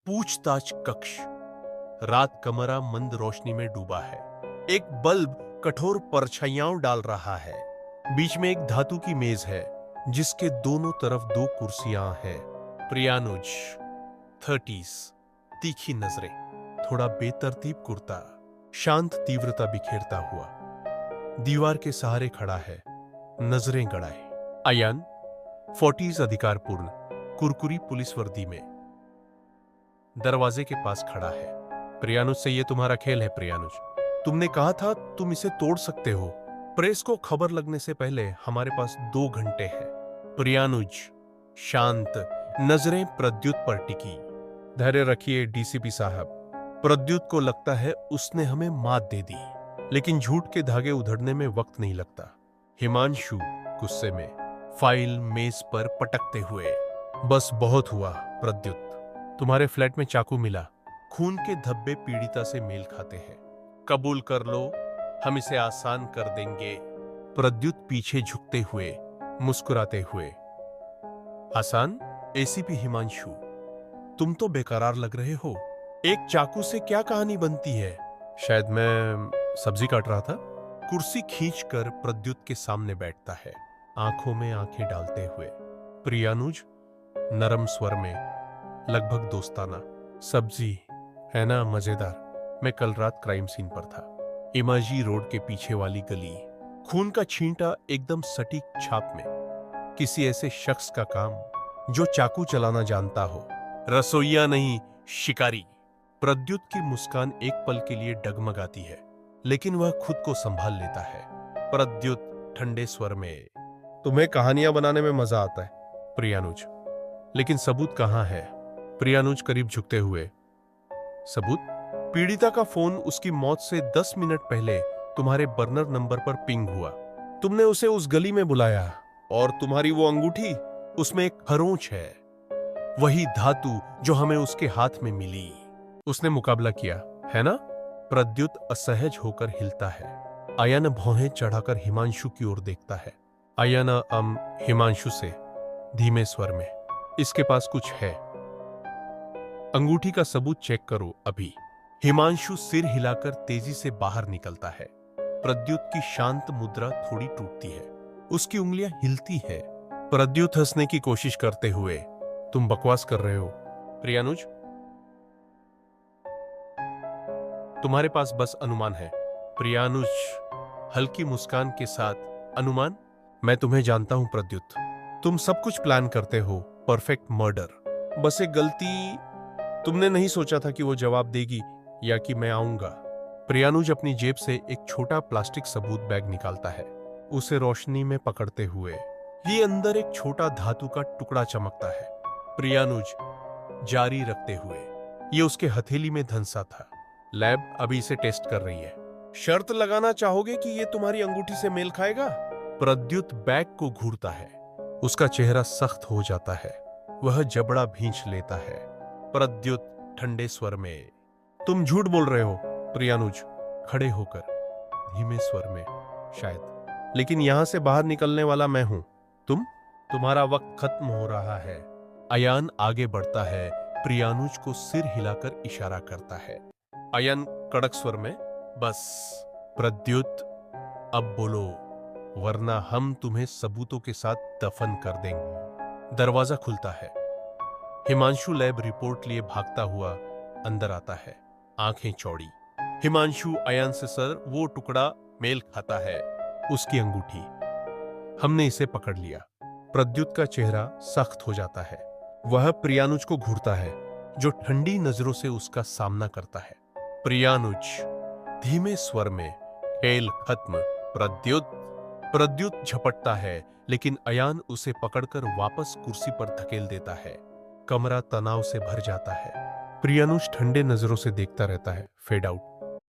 पूछताछ कक्ष। रात कमरा मंद रोशनी में डूबा है। एक बल्ब कठोर परछाइयां डाल रहा है। बीच में एक धातु की मेज है जिसके दोनों तरफ दो कुर्सियां हैं। प्रियानुज 30s, तीखी नजरें, थोड़ा बेतरतीब कुर्ता, शांत तीव्रता बिखेरता हुआ दीवार के सहारे खड़ा है, नजरें गड़ाए। अयान 40s, अधिकारपूर्ण, कुरकुरी पुलिस वर्दी में दरवाजे के पास खड़ा है। प्रियानुज से ये तुम्हारा खेल है प्रियानुज। तुमने कहा था तुम इसे तोड़ सकते हो। प्रेस को खबर लगने से पहले हमारे पास 2 घंटे हैं। प्रियानुज शांत, नजरें प्रद्युत पर टिकी। धैर्य रखिए डीसीपी साहब। प्रद्युत को लगता है उसने हमें मात दे दी, लेकिन झूठ के धागे उधड़ने में वक्त नहीं लगता। हिमांशु गुस्से में, फाइल मेज पर पटकते हुए। बस बहुत हुआ प्रद्युत। तुम्हारे फ्लैट में चाकू मिला। खून के धब्बे पीड़िता से मेल खाते हैं। कबूल कर लो, हम इसे आसान कर देंगे। प्रद्युत पीछे झुकते हुए, मुस्कुराते हुए। आसान? एसीपी हिमांशु, तुम तो बेकरार लग रहे हो। एक चाकू से क्या कहानी बनती है? शायद मैं सब्जी काट रहा था। कुर्सी खींचकर प्रद्युत के सामने बैठता है, आंखों में आंखें डालते हुए। प्रियानुज नरम स्वर में, लगभग दोस्ताना। सब्जी है ना मजेदार। मैं कल रात क्राइम सीन पर था। इमाजी रोड के पीछे वाली गली। खून का छींटा एकदम सटीक छाप में। किसी ऐसे शख्स का काम जो चाकू चलाना जानता हो। रसोइया नहीं, शिकारी। प्रद्युत की मुस्कान एक पल के लिए डगमगाती है, लेकिन वह खुद को संभाल लेता है। प्रद्युत ठंडे स्वर में, तुम्हें कहानियां बनाने में मजा आता है प्रियानुज, लेकिन सबूत कहां है? प्रियानुज करीब झुकते हुए, सबूत? पीड़िता का फोन उसकी मौत से 10 मिनट पहले तुम्हारे बर्नर नंबर पर पिंग हुआ। तुमने उसे उस गली में बुलाया, और तुम्हारी वो अंगूठी, उसमें एक खरोंच है, वही धातु जो हमें उसके हाथ में मिली। उसने मुकाबला किया, है ना? प्रद्युत असहज होकर हिलता है। अयान भौहें चढ़ाकर हिमांशु की ओर देखता है। अयान हिमांशु से धीमे स्वर में, इसके पास कुछ है। अंगूठी का सबूत चेक करो अभी। हिमांशु सिर हिलाकर तेजी से बाहर निकलता है। प्रद्युत की शांत मुद्रा थोड़ी टूटती है, उसकी उंगलियां हिलती है। प्रद्युत हंसने की कोशिश करते हुए, तुम बकवास कर रहे हो प्रियानुज। तुम्हारे पास बस अनुमान है। प्रियानुज हल्की मुस्कान के साथ, अनुमान? मैं तुम्हें जानता हूं प्रद्युत, तुम सब कुछ प्लान करते हो, परफेक्ट मर्डर। बस एक गलती, तुमने नहीं सोचा था कि वो जवाब देगी या कि मैं आऊंगा। प्रियानुज अपनी जेब से एक छोटा प्लास्टिक सबूत बैग निकालता है, उसे रोशनी में पकड़ते हुए। ये अंदर एक छोटा धातु का टुकड़ा चमकता है। प्रियानुज जारी रखते हुए, ये उसके हथेली में धंसा था। लैब अभी इसे टेस्ट कर रही है। शर्त लगाना चाहोगे कि ये तुम्हारी अंगूठी से मेल खाएगा? प्रद्युत बैग को घूरता है, उसका चेहरा सख्त हो जाता है, वह जबड़ा भींच लेता है। प्रद्युत ठंडे स्वर में, तुम झूठ बोल रहे हो प्रियानुज। खड़े होकर धीमे स्वर में, शायद, लेकिन यहां से बाहर निकलने वाला मैं हूं। तुम्हारा वक्त खत्म हो रहा है। अयान आगे बढ़ता है, प्रियानुज को सिर हिलाकर इशारा करता है। अयान कड़क स्वर में, बस। प्रद्युत अब बोलो, वरना हम तुम्हें सबूतों के साथ दफन कर देंगे। दरवाजा खुलता है। हिमांशु लैब रिपोर्ट लिए भागता हुआ अंदर आता है, आंखें चौड़ी। हिमांशु अयान से, सर वो टुकड़ा मेल खाता है, उसकी अंगूठी। हमने इसे पकड़ लिया। प्रद्युत का चेहरा सख्त हो जाता है। वह प्रियानुज को घूरता है, जो ठंडी नजरों से उसका सामना करता है। प्रियानुज धीमे स्वर में, खेल खत्म प्रद्युत झपटता है, लेकिन अयान उसे पकड़कर वापस कुर्सी पर धकेल देता है। कमरा तनाव से भर जाता है। प्रियानुज ठंडे नजरों से देखता रहता है, फेड आउट।